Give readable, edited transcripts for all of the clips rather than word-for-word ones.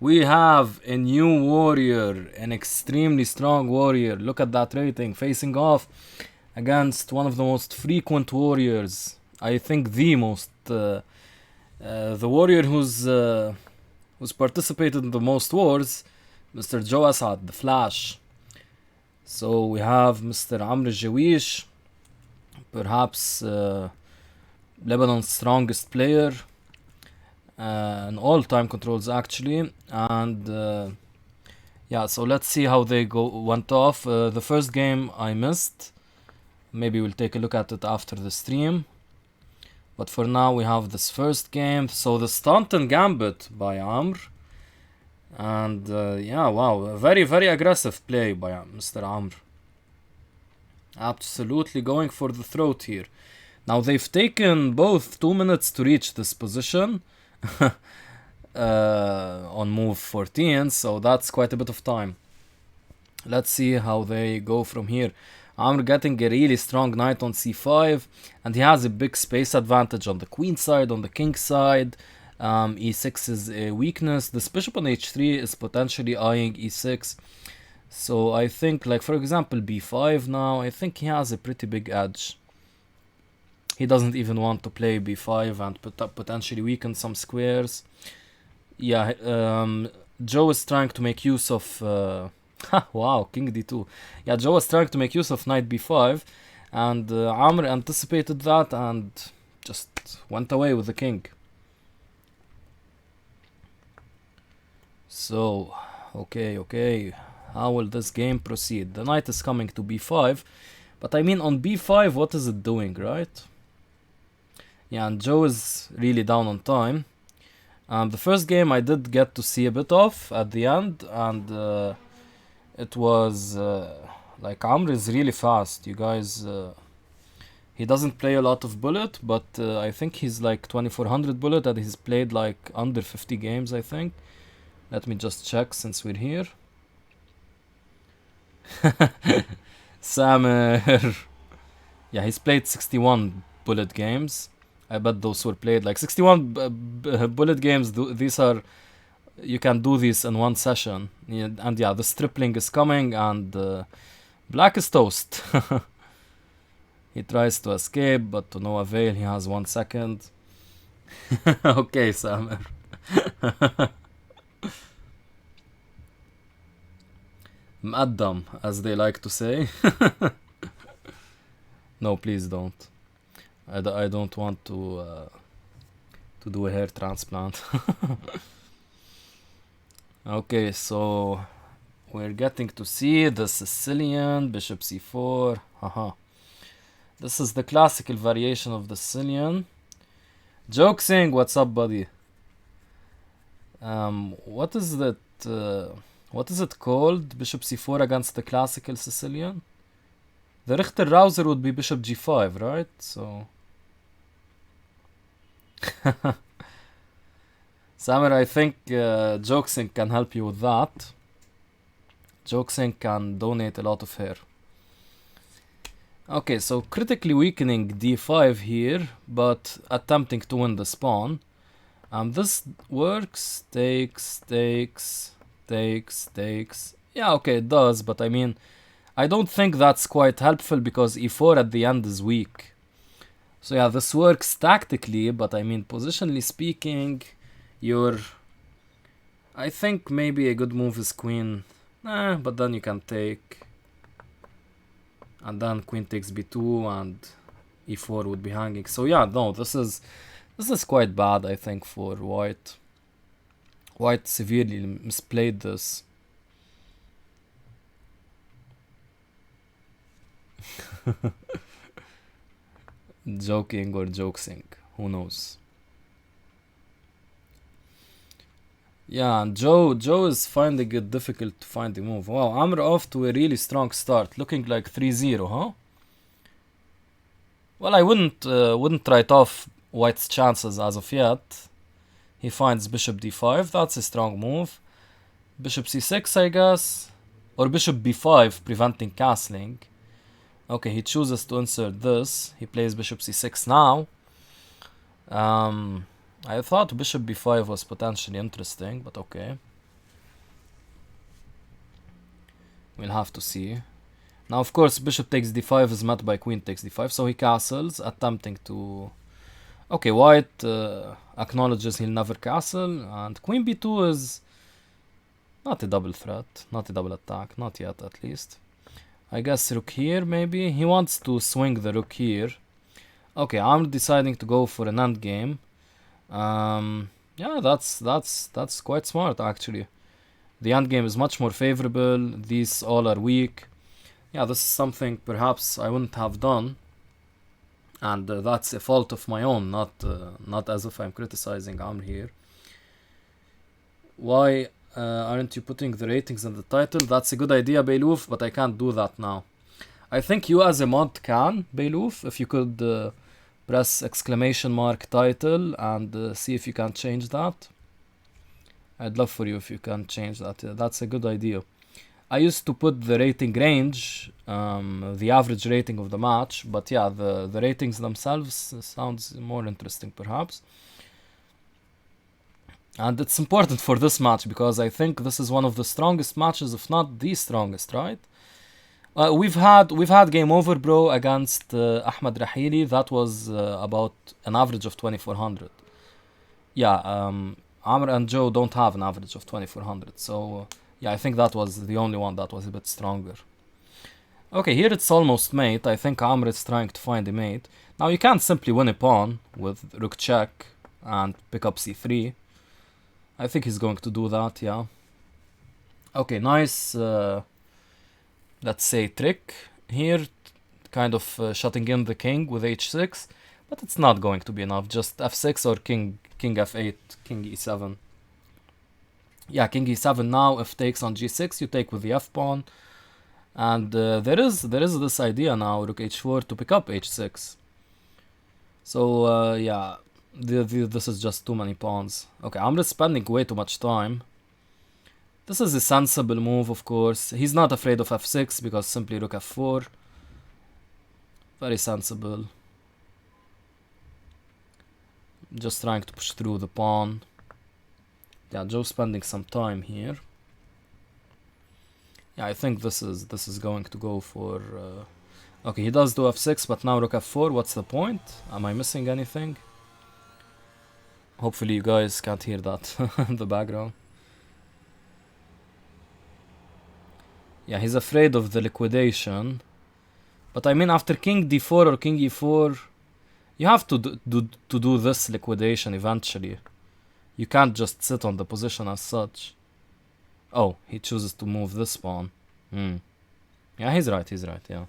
We have a new warrior, an extremely strong warrior. Look at that rating, facing off against one of the most frequent warriors. I think the most, the warrior who's participated in the most wars, Mr. JoeAssaad, the Flash. So we have Mr. Amroeljawich, perhaps Lebanon's strongest player, in all time controls actually, and yeah. So let's see how they went off. The first game I missed. Maybe we'll take a look at it after the stream. But for now we have this first game. So the stunt and gambit by Amr. And yeah, wow, a very, very aggressive play by Mr. Amr. Absolutely going for the throat here. Now they've taken both 2 minutes to reach this position. On move 14, so that's quite a bit of time. Let's see how they go from here. Amr getting a really strong knight on c5, and he has a big space advantage on the queen side, on the king side. E6 is a weakness. This bishop on h3 is potentially eyeing e6. So I think, like for example, b5 now, I think he has a pretty big edge. He doesn't even want to play b5 and potentially weaken some squares. Yeah, Joe is trying to make use of... wow, king d2. Yeah, Joe was trying to make use of knight b5, and Amr anticipated that and just went away with the king. So, okay. How will this game proceed? The knight is coming to b5, but I mean on b5, what is it doing, right? Yeah, and Joe is really down on time. The first game I did get to see a bit of at the end, and it was like Amr is really fast, you guys. He doesn't play a lot of bullet, but I think he's like 2400 bullet, and he's played like under 50 games, I think. Let me just check since we're here. Samer. Yeah, he's played 61 bullet games. I bet those were played like 61 bullet games. These are, you can do this in one session. Yeah, and yeah, the stripling is coming, and black is toast. He tries to escape, but to no avail. He has 1 second. Okay, Samer. Mqaddam, as they like to say. No, please don't. I don't want to do a hair transplant. Okay, so we're getting to see the Sicilian, bishop c4. Haha. This is the classical variation of the Sicilian. Joke saying, what's up, buddy? What is that? What is it called? Bishop c4 against the classical Sicilian? The Richter Rouser would be bishop g5, right? So... Samer, I think JoeAssaad can help you with that. JoeAssaad can donate a lot of hair. Okay, so critically weakening d5 here, but attempting to win the pawn. This works. Takes. Yeah, okay, it does, but I mean, I don't think that's quite helpful because e4 at the end is weak. So yeah, this works tactically, but I mean, positionally speaking, I think maybe a good move is queen. But then you can take. And then queen takes b2 and e4 would be hanging. So yeah, no, this is quite bad, I think, for white. White severely misplayed this. Joking or jokesing, who knows? Yeah, and Joe is finding it difficult to find the move. Wow, Amr off to a really strong start, looking like 3-0, huh? Well, I wouldn't write off White's chances as of yet. He finds bishop d5, that's a strong move. Bishop c6, I guess, or bishop b5, preventing castling. Okay, he chooses to insert this. He plays bishop c6 now. I thought bishop b5 was potentially interesting, but okay. We'll have to see. Now, of course, bishop takes d5 is met by queen takes d5, so he castles, attempting to... Okay, white acknowledges he'll never castle, and queen b2 is not a double threat, not a double attack, not yet at least. I guess rook here, maybe? He wants to swing the rook here. Okay, I'm deciding to go for an endgame. Yeah, that's quite smart, actually. The endgame is much more favorable, these all are weak. Yeah, this is something perhaps I wouldn't have done. And that's a fault of my own, not as if I'm criticizing Amr here. Why aren't you putting the ratings in the title? That's a good idea, Beiluf, but I can't do that now. I think you as a mod can, Beiluf, if you could press exclamation mark title and see if you can change that. I'd love for you if you can change that. That's a good idea. I used to put the rating range, the average rating of the match, but yeah, the ratings themselves sounds more interesting perhaps. And it's important for this match because I think this is one of the strongest matches, if not the strongest, right? We've had game over, bro, against Ahmed Rahili. That was about an average of 2400. Yeah, Amr and Joe don't have an average of 2400, so yeah, I think that was the only one that was a bit stronger. Okay, here it's almost mate. I think Amr is trying to find a mate. Now you can't simply win a pawn with rook check and pick up c3. I think he's going to do that, yeah. Okay, nice, let's say, trick here, kind of shutting in the king with h6, but it's not going to be enough. Just f6 or king f8, king e7. Yeah, king e7 now, if takes on g6, you take with the f pawn. And there is this idea now, rook h4 to pick up h6. So yeah, this is just too many pawns. Okay, I'm just spending way too much time. This is a sensible move, of course. He's not afraid of f6 because simply rook f4. Very sensible. Just trying to push through the pawn. Yeah, Joe's spending some time here. Yeah, I think this is going to go for... okay, he does do f6, but now rook f4. What's the point? Am I missing anything? Hopefully you guys can't hear that in the background. Yeah, he's afraid of the liquidation. But I mean, after king d4 or king e4, you have to do this liquidation eventually. You can't just sit on the position as such. Oh, he chooses to move this pawn. Yeah, he's right, yeah.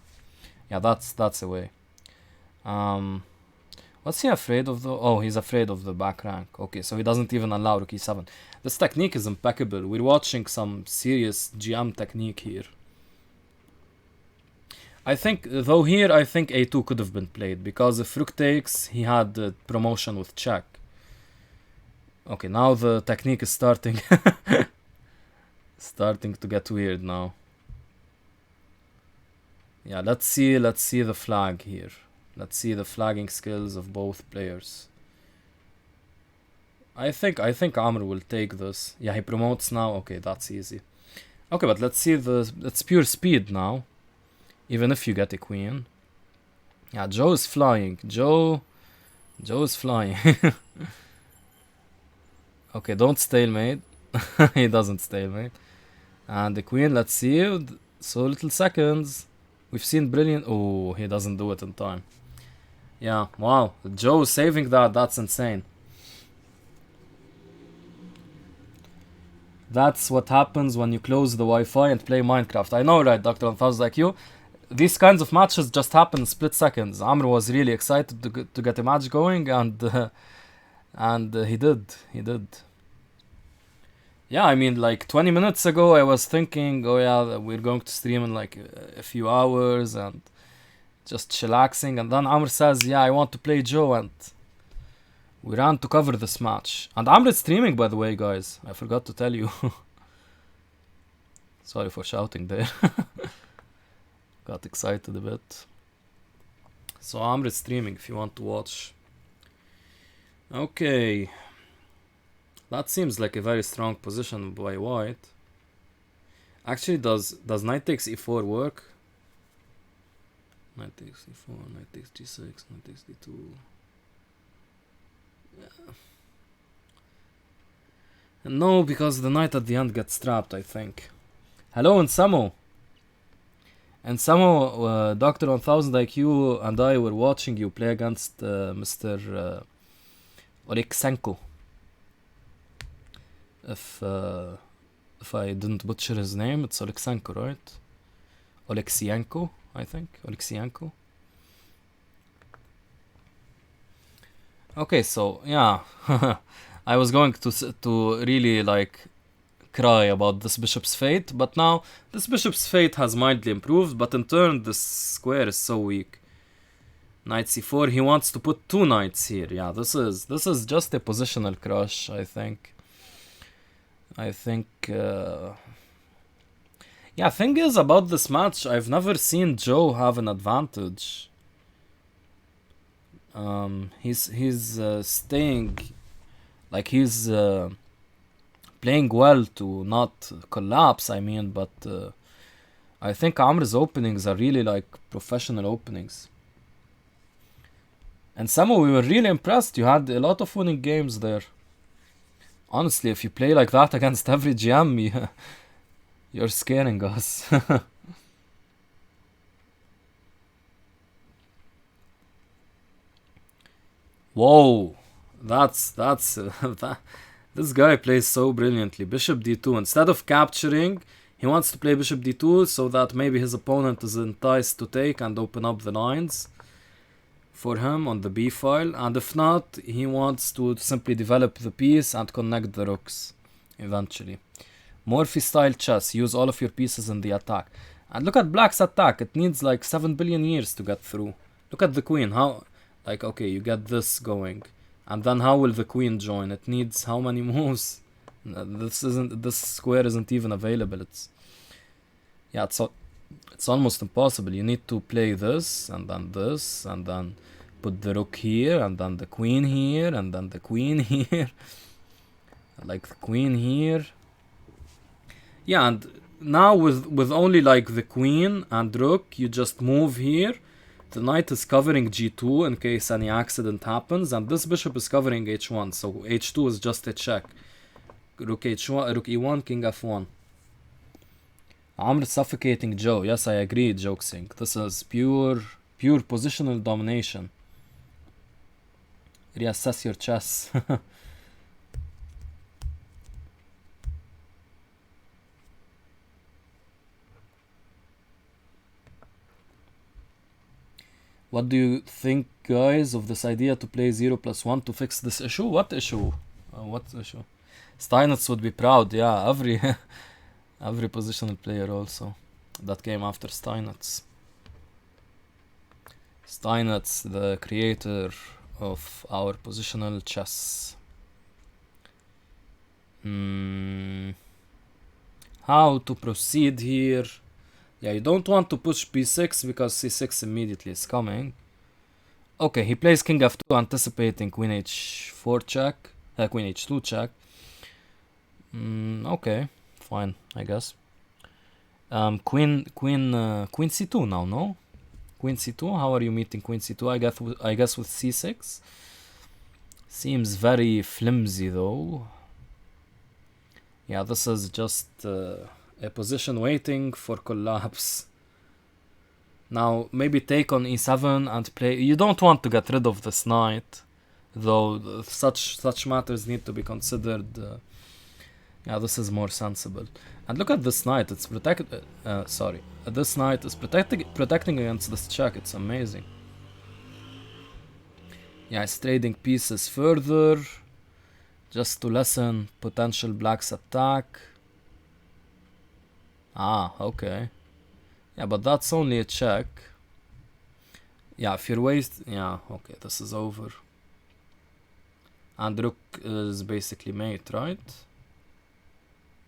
Yeah, that's a way. What's he afraid of though? Oh, he's afraid of the back rank. Okay, so he doesn't even allow rook e7. This technique is impeccable. We're watching some serious GM technique here. I think, though here, I think a2 could have been played, because if rook takes, he had the promotion with check. Okay, now the technique is starting to get weird now. Yeah, let's see the flag here. Let's see the flagging skills of both players. I think Amr will take this. Yeah, he promotes now. Okay, that's easy. Okay, but let's see it's pure speed now. Even if you get a queen. Yeah, Joe is flying. Joe is flying. Okay, don't stalemate. He doesn't stalemate. And the queen, let's see. So little seconds. We've seen brilliant... Oh, he doesn't do it in time. Yeah, wow. Joe saving that. That's insane. That's what happens when you close the Wi-Fi and play Minecraft. I know, right, Dr. Anthaz, like you. These kinds of matches just happen in split seconds. Amr was really excited to get a match going, and he did. Yeah, I mean, like 20 minutes ago, I was thinking, oh yeah, we're going to stream in like a few hours and just chillaxing. And then Amr says, yeah, I want to play Joe, and we ran to cover this match. And Amr is streaming, by the way, guys. I forgot to tell you. Sorry for shouting there. Got excited a bit. So Amr is streaming if you want to watch. Okay. That seems like a very strong position by white. Actually, does knight takes e4 work? Knight takes e4, knight takes g6, knight takes d2. Yeah. No, because the knight at the end gets trapped, I think. Hello, Nsamo. And Samo, Dr. 1000 IQ and I were watching you play against Mr. Oleksenko. If I didn't butcher his name, it's Oleksenko, right? Oleksienko, I think. Oleksienko. Okay, so yeah, I was going to really like cry about this bishop's fate, but now this bishop's fate has mildly improved, but in turn this square is so weak. Knight c4, he wants to put 2 knights here. Yeah, this is just a positional crush, I think. Yeah, thing is about this match, I've never seen Joe have an advantage. He's staying, like he's playing well to not collapse, I mean, but I think Amr's openings are really like professional openings. And Samu, we were really impressed. You had a lot of winning games there. Honestly, if you play like that against every GM, you're scaring us. Whoa, that's that. This guy plays so brilliantly. Bishop d2. Instead of capturing, he wants to play bishop d2 so that maybe his opponent is enticed to take and open up the lines for him on the b file. And if not, he wants to simply develop the piece and connect the rooks eventually. Morphy style chess. Use all of your pieces in the attack. And look at Black's attack. It needs like 7 billion years to get through. Look at the queen. How, like, okay, you get this going. And then how will the queen join? It needs how many moves? This square isn't even available. It's almost impossible. You need to play this, and then put the rook here, and then the queen here, and then the queen here. Like the queen here. Yeah, and now with only like the queen and rook, you just move here. The knight is covering g2 in case any accident happens, and this bishop is covering h1, so h2 is just a check. Rook h1, rook e1, king f1. Amr suffocating Joe. Yes, I agree, Jokesing. This is pure positional domination. Reassess your chess. What do you think, guys, of this idea to play 0+1 to fix this issue? What issue? What issue? Steinitz would be proud, yeah. Every positional player also that came after Steinitz. Steinitz, the creator of our positional chess. How to proceed here? Yeah, you don't want to push b6 because c6 immediately is coming. Okay, he plays king f2 anticipating queen h4 check, queen h2 check. Okay, fine, I guess. Queen c2 now, no? Queen c2, how are you meeting queen c2? I guess with c6. Seems very flimsy though. Yeah, this is just a position waiting for collapse. Now maybe take on e7 and play. You don't want to get rid of this knight, though. Such matters need to be considered. Yeah, this is more sensible. And look at this knight. It's protected. Sorry, this knight is protecting against this check. It's amazing. Yeah, it's trading pieces further, just to lessen potential black's attack. Ah, okay. Yeah, but that's only a check. Yeah, if you're yeah, okay, this is over. And rook is basically mate, right?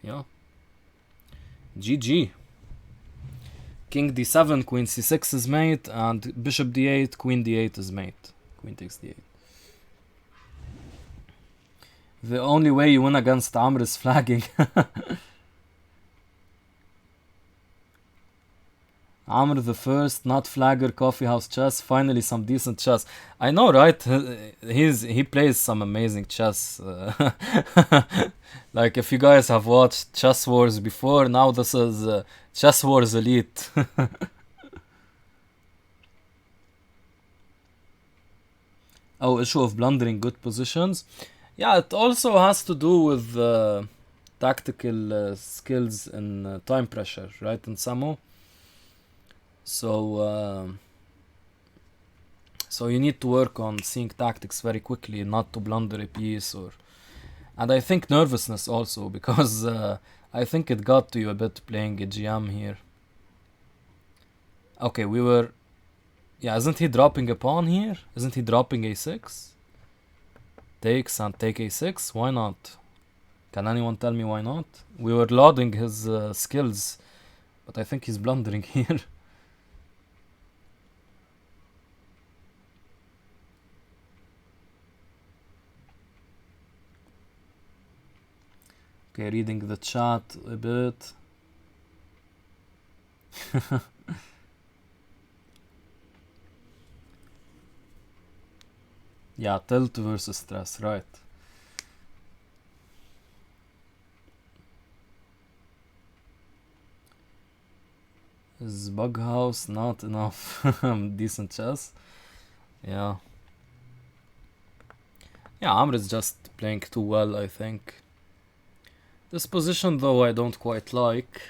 Yeah. GG. King d7, queen c6 is mate, and bishop d8, queen d8 is mate. Queen takes d8. The only way you win against Amr is flagging. Amr the First, not Flagger, Coffee House Chess. Finally, some decent chess. I know, right? He plays some amazing chess. Like if you guys have watched Chess Wars before, now this is Chess Wars Elite. Oh, issue of blundering good positions. Yeah, it also has to do with tactical skills and time pressure, right, in Samo. So you need to work on seeing tactics very quickly, not to blunder a piece, and I think nervousness also, because I think it got to you a bit playing a GM here. Okay, yeah, isn't he dropping a pawn here? Isn't he dropping a6? Takes and take a6? Why not? Can anyone tell me why not? We were lauding his skills, but I think he's blundering here. Okay, reading the chat a bit. Yeah, tilt versus stress, right. Is Bug House not enough decent chess? Yeah. Yeah, Amr is just playing too well, I think. This position, though, I don't quite like.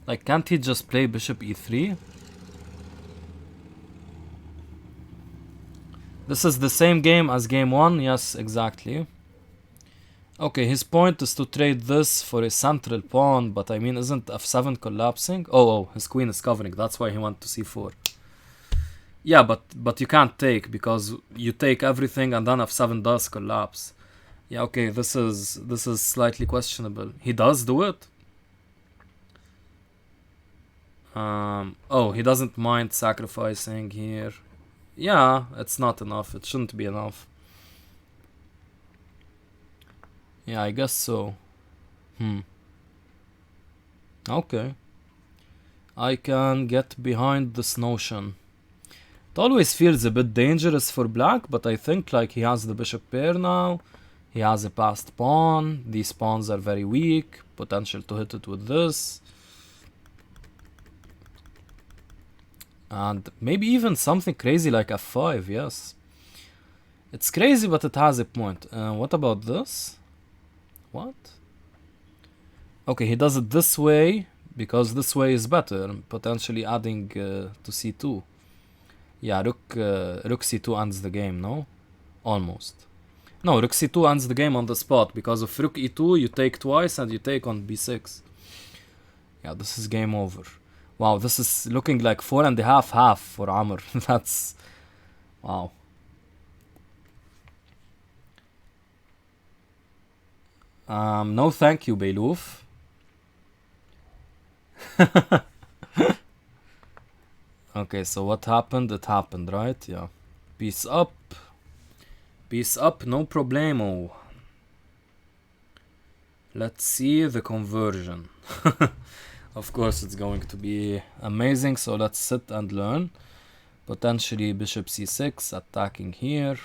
Like, can't he just play bishop e3? This is the same game as game 1, yes, exactly. Okay, his point is to trade this for a central pawn, but I mean, isn't f7 collapsing? Oh, his queen is covering, that's why he went to c4. Yeah, but you can't take, because you take everything and then f7 does collapse. Yeah, okay, this is slightly questionable. He does do it? Oh, he doesn't mind sacrificing here. Yeah, it's not enough. It shouldn't be enough. Yeah, I guess so. Okay. I can get behind this notion. It always feels a bit dangerous for black, but I think like he has the bishop pair now. He has a passed pawn. These pawns are very weak. Potential to hit it with this. And maybe even something crazy like f5, yes. It's crazy, but it has a point. What about this? What? Okay, he does it this way, because this way is better, potentially adding to c2. Yeah, rook c2 ends the game, no? Almost. No, rook c2 ends the game on the spot, because of rook e2 you take twice and you take on b6. Yeah, this is game over. Wow, this is looking like 4.5/2 for Amr. That's... wow. No thank you, Beiluf. Okay, so what happened? It happened, right? Yeah. Peace up. Peace up, no problemo. Let's see the conversion. Of course it's going to be amazing, so let's sit and learn. Potentially bishop c6, attacking here.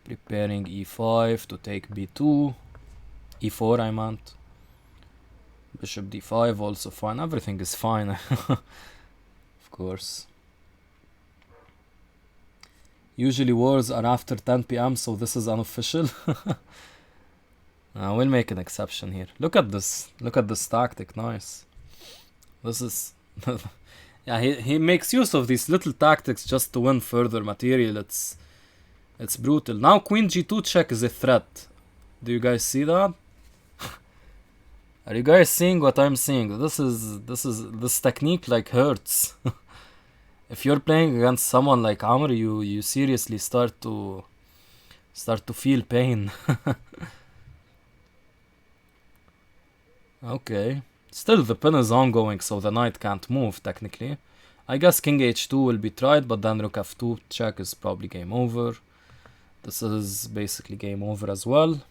Preparing e5 to take b2. e4 I meant. Bishop d5 also fine, everything is fine. Of course. Usually wars are after 10 p.m, so this is unofficial. We'll make an exception here. Look at this. Look at this tactic. Nice. This is... yeah, he makes use of these little tactics just to win further material. It's brutal. Now queen g2 check is a threat. Do you guys see that? Are you guys seeing what I'm seeing? This technique like hurts. If you're playing against someone like Amr, you seriously start to feel pain. Okay. Still, the pin is ongoing, so the knight can't move, technically. I guess king h2 will be tried, but then rook f2 check is probably game over. This is basically game over as well.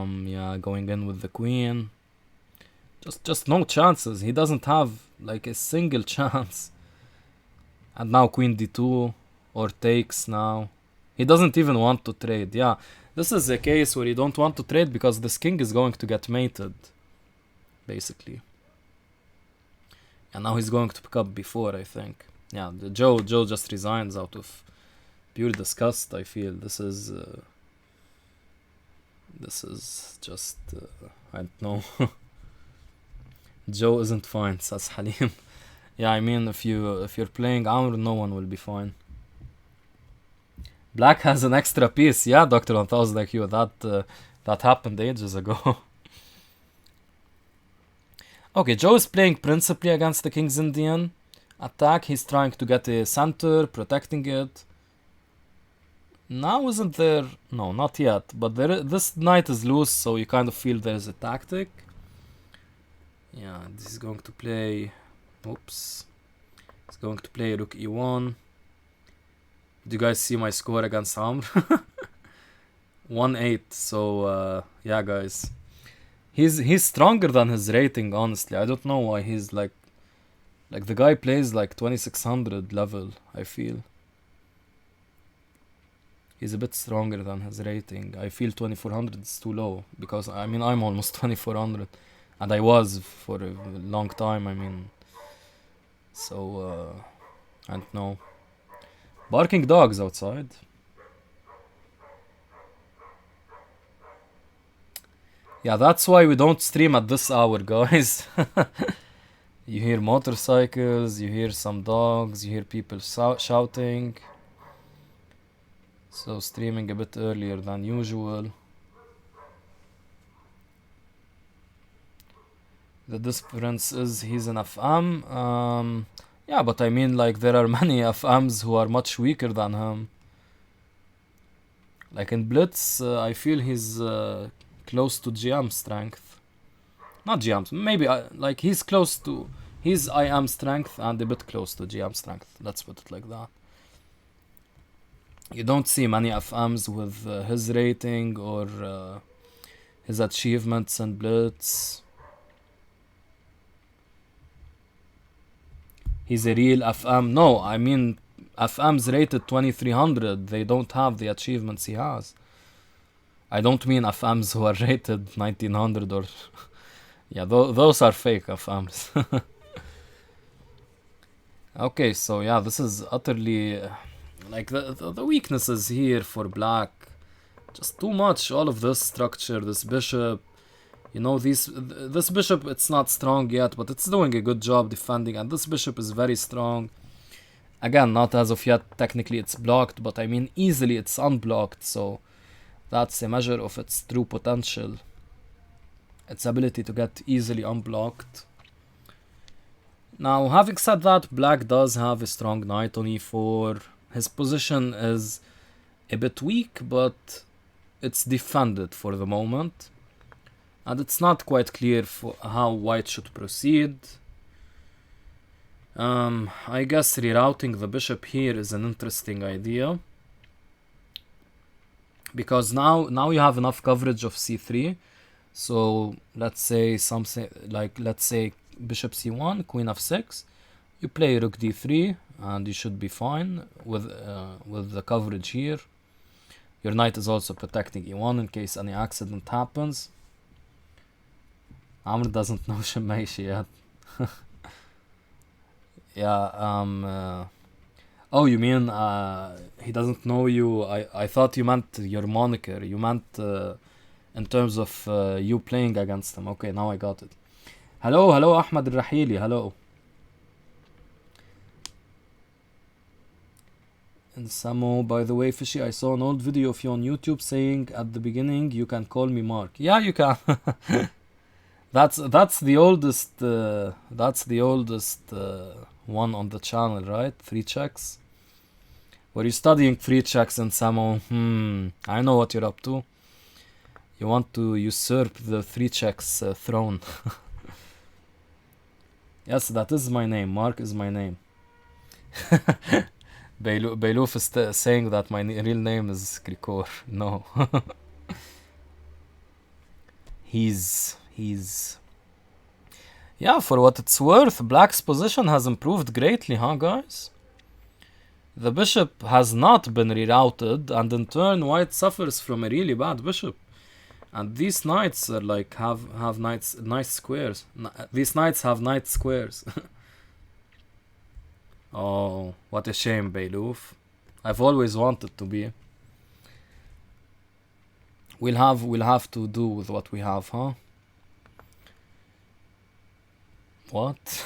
Yeah, going in with the queen. Just no chances. He doesn't have like a single chance. And now queen d2 or takes now. He doesn't even want to trade. Yeah, this is a case where you don't want to trade because this king is going to get mated, basically. And now he's going to pick up b4, I think. Yeah, Joe just resigns out of pure disgust. I feel this is just I don't know. Joe isn't fine, says Halim. Yeah, I mean, if you're playing Amr, no one will be fine. Black has an extra piece. Yeah, Dr. 1000 IQ. That happened ages ago. Okay, Joe is playing principally against the King's Indian attack. He's trying to get a center, protecting it. Now isn't there... No, not yet. But this knight is loose, so you kind of feel there's a tactic. Yeah, this is going to play... Oops. He's going to play rook e1. Do you guys see my score against Amr? 1-8. So, yeah, guys. He's stronger than his rating, honestly. I don't know why he's like the guy plays like 2600 level, I feel. He's a bit stronger than his rating. I feel 2400 is too low because I mean I'm almost 2400 and I was for a long time, I mean. So I don't know. Barking dogs outside. Yeah, that's why we don't stream at this hour, guys. You hear motorcycles, you hear some dogs, you hear people shouting. So streaming a bit earlier than usual. The difference is he's an FM. Yeah, but I mean, like, there are many FMs who are much weaker than him. Like in Blitz, I feel he's close to GM strength. Not GM, maybe like he's close to... He's IM strength and a bit close to GM strength. Let's put it like that. You don't see many FMs with his rating or his achievements in Blitz. He's a real FM. No, I mean FM's rated 2300. They don't have the achievements he has. I don't mean FMs who are rated 1900 or... Yeah, those are fake FMs. Okay, so yeah, this is utterly... like the weaknesses here for black. Just too much. All of this structure, this bishop. You know, this bishop, it's not strong yet, but it's doing a good job defending. And this bishop is very strong. Again, not as of yet. Technically, it's blocked, but I mean, easily it's unblocked. So that's a measure of its true potential. Its ability to get easily unblocked. Now, having said that, black does have a strong knight on e4. His position is a bit weak, but it's defended for the moment. And it's not quite clear for how white should proceed. I guess rerouting the bishop here is an interesting idea. Because now you have enough coverage of c3. So let's say something like, let's say bishop c1, queen f6. You play rook d3 and you should be fine with the coverage here. Your knight is also protecting e1 in case any accident happens. Amr doesn't know Shemaishi yet. Yeah, oh, you mean he doesn't know you? I thought you meant your moniker. You meant in terms of you playing against him. Okay, now I got it. Hello, Ahmad Al-Rahili, hello. And Samo, by the way, Fishy, I saw an old video of you on YouTube saying at the beginning you can call me Mark. Yeah, you can. That's the oldest one on the channel, right? 3 checks. Were you studying 3 checks in Samo? I know what you're up to. You want to usurp the 3 checks throne. Yes, that is my name. Mark is my name. Beiluf is saying that my real name is Krikor. No. He's... Yeah, for what it's worth, black's position has improved greatly, huh, guys? The bishop has not been rerouted, and in turn, white suffers from a really bad bishop. And these knights are like, have nice squares. These knights have knight squares. Oh, what a shame, Beiluf. I've always wanted to be. We'll have to do with what we have, huh? What?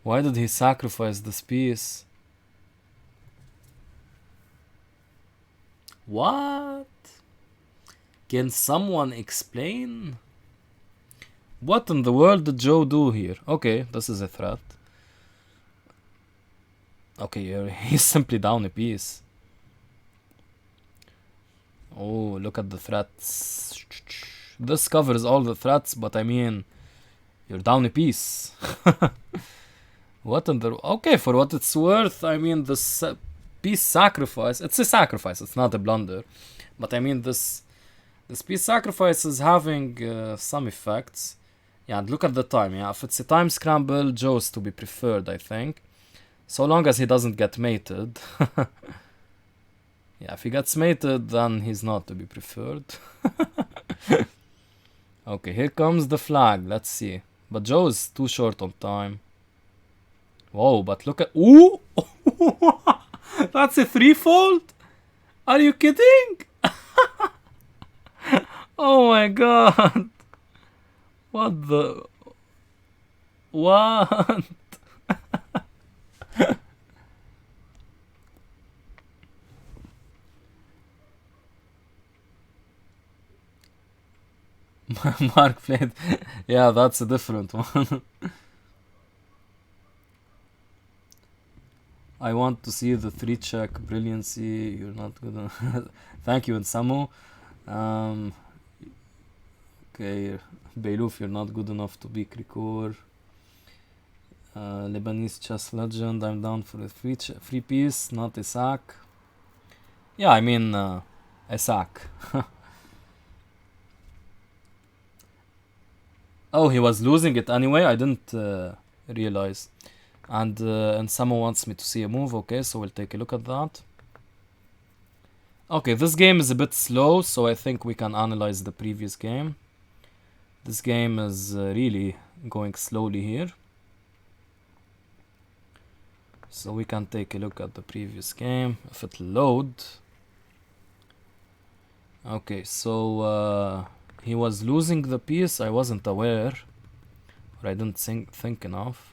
Why did he sacrifice this piece? What? Can someone explain? What in the world did Joe do here? Okay, this is a threat. Okay, he's simply down a piece. Oh, look at the threats. This covers all the threats, but I mean, you're down a piece. What in the... Okay, for what it's worth, I mean, this piece sacrifice... It's a sacrifice, it's not a blunder. But I mean, this piece sacrifice is having some effects. Yeah, and look at the time. Yeah, if it's a time scramble, Joe's to be preferred, I think. So long as he doesn't get mated. Yeah, if he gets mated, then he's not to be preferred. Okay, here comes the flag. Let's see. But Joe is too short on time. Whoa, but look at... Ooh! That's a threefold? Are you kidding? Oh my god. What the... What? Mark played... Yeah, that's a different one. I want to see the 3-check brilliancy. You're not good enough. Thank you, Insamu. Okay, Beiluf, you're not good enough to be Krikor. Lebanese chess legend. I'm down for a free piece, not a sack. Yeah, I mean a sack. Oh, he was losing it anyway. I didn't realize. And someone wants me to see a move. Okay, so we'll take a look at that. Okay, this game is a bit slow, so I think we can analyze the previous game. This game is really going slowly here. So we can take a look at the previous game, if it'll load. Okay, so he was losing the piece. I wasn't aware, or I didn't think enough.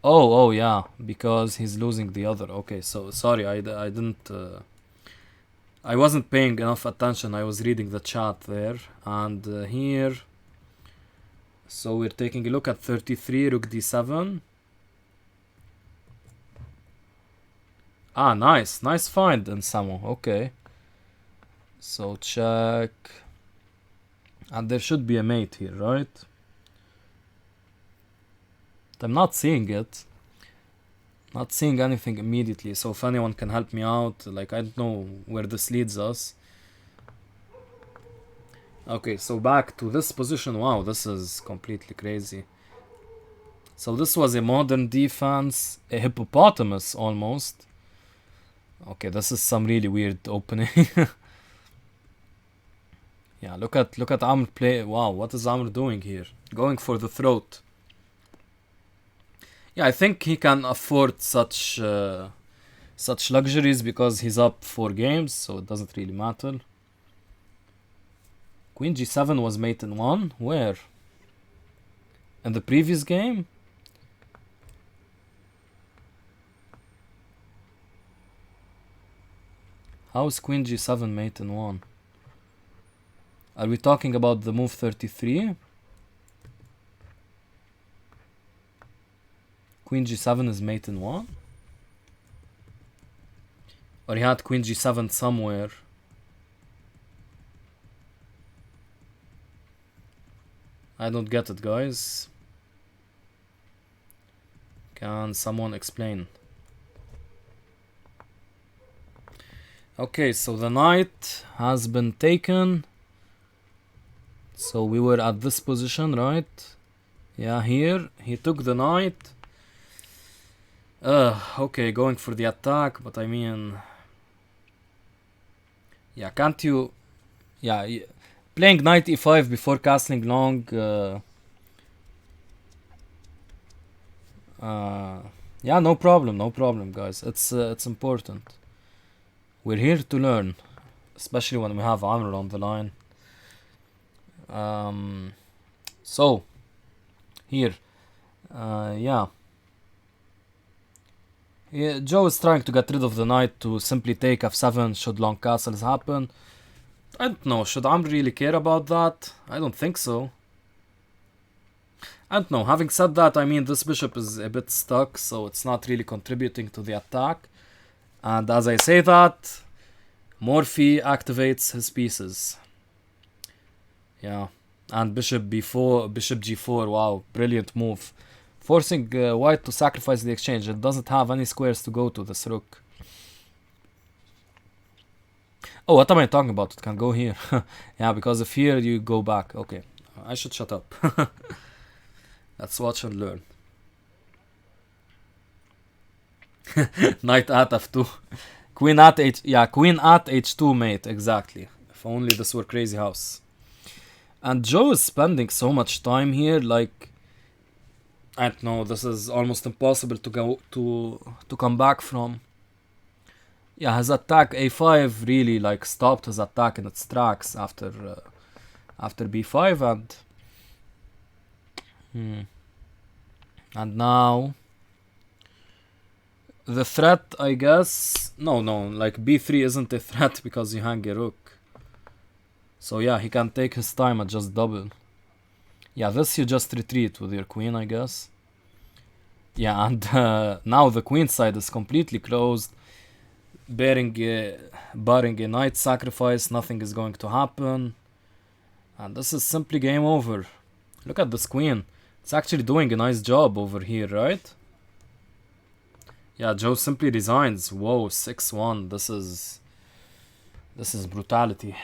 Oh yeah, because he's losing the other. Okay, so sorry, I didn't... I wasn't paying enough attention. I was reading the chat there. And here... So we're taking a look at 33, rook d7. Ah, nice. Nice find, Insamo. Okay. So check. And there should be a mate here, right? I'm not seeing it. Not seeing anything immediately. So if anyone can help me out, like, I don't know where this leads us. Okay, so back to this position. Wow, this is completely crazy. So this was a modern defense, a hippopotamus almost. Okay, this is some really weird opening. Yeah, look at Amr play. Wow, what is Amr doing here? Going for the throat. Yeah, I think he can afford such luxuries because he's up 4 games, so it doesn't really matter. Queen g7 was mate in 1. Where? In the previous game? How is Queen g7 mate in 1? Are we talking about the move 33? Queen g7 is mate in 1? Or he had Queen g7 somewhere? I don't get it, guys. Can someone explain? Okay, so the knight has been taken. So we were at this position, right? Yeah, here. He took the knight. Okay, going for the attack, but I mean... Yeah, can't you... Yeah, playing knight e5 before castling long... yeah, no problem, guys. It's important. We're here to learn, especially when we have Amr on the line. So here, yeah, Joe is trying to get rid of the knight to simply take f7 should long castles happen. I don't know, should Amr really care about that? I don't think so. I don't know, having said that, I mean, this bishop is a bit stuck, so it's not really contributing to the attack. And as I say that, Morphy activates his pieces. Yeah, and bishop b4, bishop g4, wow, brilliant move. Forcing white to sacrifice the exchange. It doesn't have any squares to go to, this rook. Oh, what am I talking about? It can go here. Yeah, because if here you go back. Okay, I should shut up. Let's watch and learn. Knight at f2. Queen at h... Yeah, queen at h2, mate. Exactly. If only this were Crazy House. And Joe is spending so much time here, like... I don't know, this is almost impossible to go to come back from. Yeah, his attack a5 really like stopped his attack in its tracks after b5 and now the threat, I guess, no, like b3 isn't a threat because you hang a rook. So yeah, he can take his time and just double. Yeah, this you just retreat with your queen, I guess. Yeah, and now the queen side is completely closed. Barring a knight sacrifice, nothing is going to happen. And this is simply game over. Look at this queen. It's actually doing a nice job over here, right? Yeah, Joe simply resigns. Whoa, 6-1. This is brutality.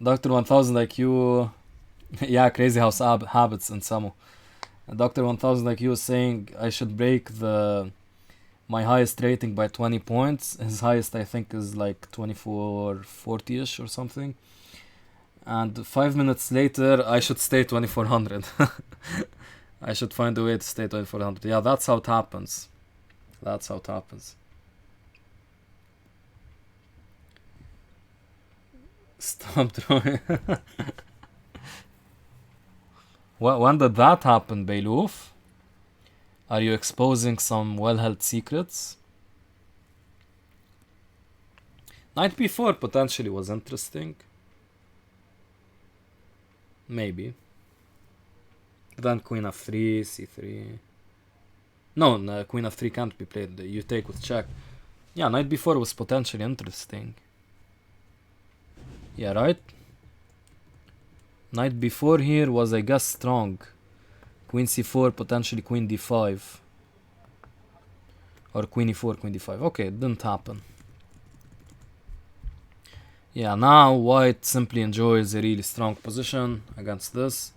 Dr. 1000 IQ. Yeah, Crazy House habits in Samu. Dr. 1000 IQ is saying I should break my highest rating by 20 points. His highest, I think, is like 2440-ish or something. And 5 minutes later, I should stay 2400. I should find a way to stay 2400. Yeah, that's how it happens. That's how it happens. Stop drawing. When did that happen, Beiluf? Are you exposing some well-held secrets? Knight b4 potentially was interesting. Maybe. Then queen f3, c3. No, queen f3 can't be played. You take with check. Yeah, knight b4 was potentially interesting. Yeah, right? Knight b4 here was, I guess, strong. Queen c4, potentially queen d5. Or queen e4, queen d5. Okay, it didn't happen. Yeah, now white simply enjoys a really strong position against this.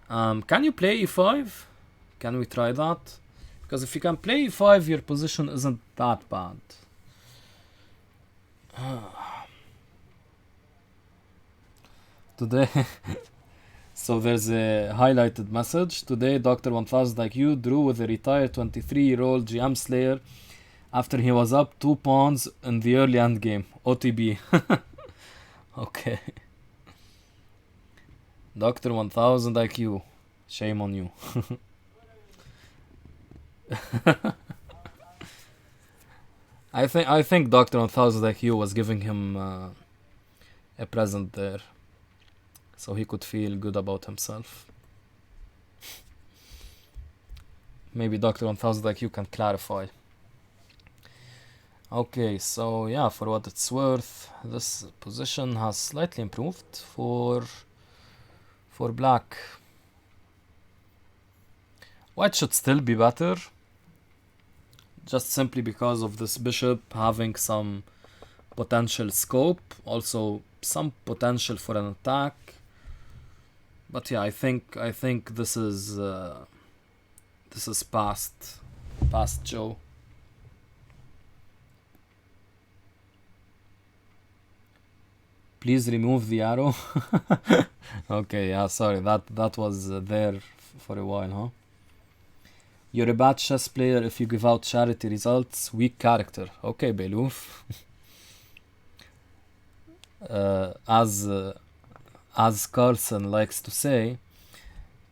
Can you play e5? Can we try that? Because if you can play e5, your position isn't that bad. Today, so there's a highlighted message. Today, Dr. 1000 IQ drew with a retired 23-year-old GM Slayer after he was up 2 pawns in the early endgame. OTB. Okay. Dr. 1000 IQ. Shame on you. I think Dr. 1000 IQ was giving him a present there, so he could feel good about himself. Maybe Dr. 1000 IQ can clarify. Okay, so yeah, for what it's worth, this position has slightly improved for black. White should still be better, just simply because of this bishop having some potential scope, also some potential for an attack. But yeah, I think this is past Joe. Please remove the arrow. Okay, yeah, sorry, that was there for a while, huh? You're a bad chess player if you give out charity results. Weak character. Okay, Beloof. As Carlson likes to say,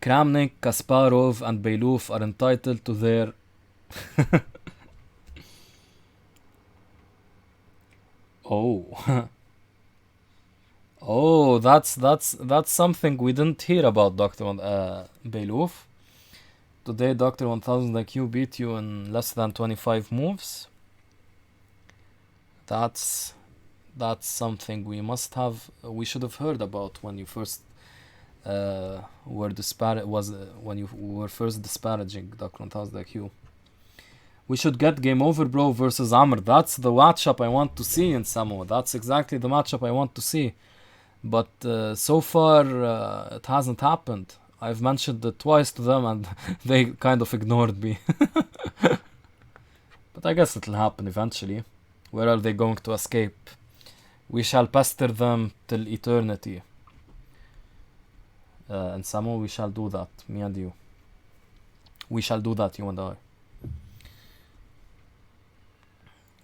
Kramnik, Kasparov, and Beloof are entitled to their oh. Oh, that's something we didn't hear about, Dr. Beloof. Today, Dr. 1000 IQ beat you in less than 25 moves. That's something we should have heard about when you first when you were first disparaging Dr. 1000 IQ. We should get Game Over Bro versus Amr. That's the matchup I want to see in Samoa. That's exactly the matchup I want to see. But so far, it hasn't happened. I've mentioned it twice to them and they kind of ignored me. But I guess it'll happen eventually. Where are they going to escape? We shall pester them till eternity. And Samoa, we shall do that. Me and you. We shall do that, you and I.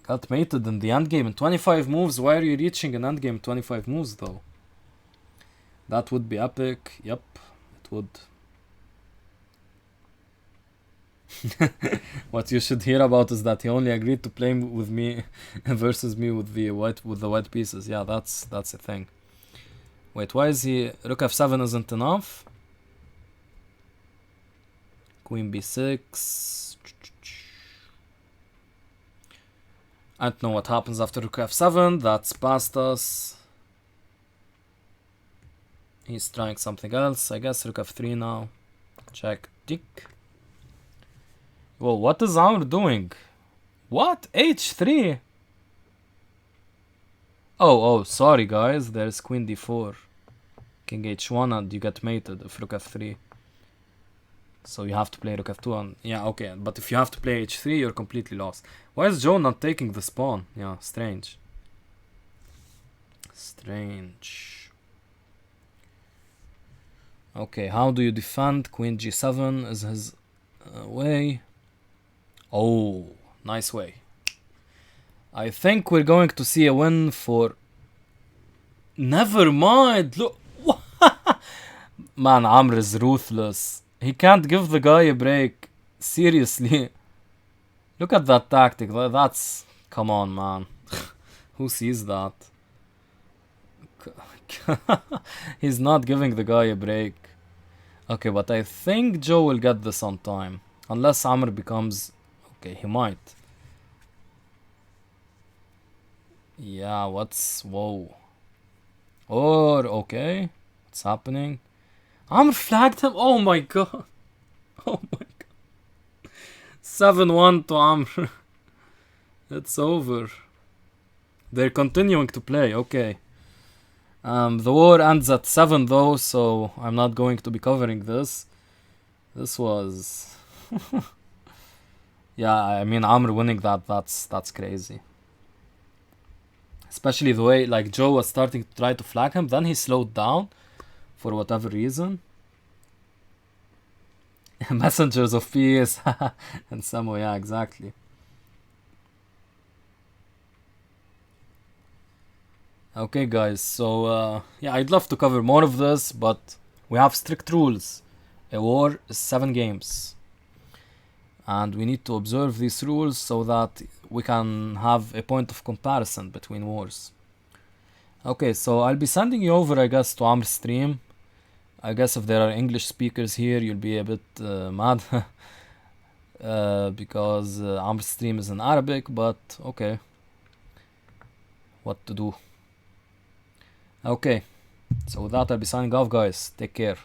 Got mated in the endgame in 25 moves. Why are you reaching an endgame in 25 moves though? That would be epic. Yep, it would. What you should hear about is that he only agreed to play with me versus me with the white pieces. Yeah, that's a thing. Wait, why is he... Rook f7 isn't enough? Queen b6. I don't know what happens after Rook f7. That's past us. He's trying something else. I guess Rook f3 now. Check. Tick. Whoa, what is Amr doing? What? h3? Oh, sorry guys. There's Queen d4. King h1 and you get mated if Rook f3. So you have to play Rook f2 and... Yeah, okay. But if you have to play h3, you're completely lost. Why is Joe not taking the pawn? Yeah, strange. Strange. Okay, how do you defend? Queen g7 is his way. Oh, nice way. I think we're going to see a win for... Never mind. Look. Man, Amr is ruthless. He can't give the guy a break. Seriously. Look at that tactic. That's... Come on, man. Who sees that? He's not giving the guy a break. Okay, but I think Joe will get this on time. Unless Amr becomes... Okay, he might. Yeah, what's... Whoa. Or, okay. What's happening? Amr flagged him? Oh my god. Oh my god. 7-1 to Amr. It's over. They're continuing to play, okay. The war ends at 7 though, so I'm not going to be covering this. This was... Yeah, I mean, Amr winning that's crazy. Especially the way, like, Joe was starting to try to flag him, then he slowed down for whatever reason. Messengers of peace. And Samoa, yeah, exactly. Okay, guys, so, yeah, I'd love to cover more of this, but we have strict rules. A war is 7 games. And we need to observe these rules so that we can have a point of comparison between wars. Okay, so I'll be sending you over, I guess, to Amr's stream. I guess if there are English speakers here, you'll be a bit mad. Because Amr's stream is in Arabic, but okay. What to do? Okay, so with that, I'll be signing off, guys. Take care.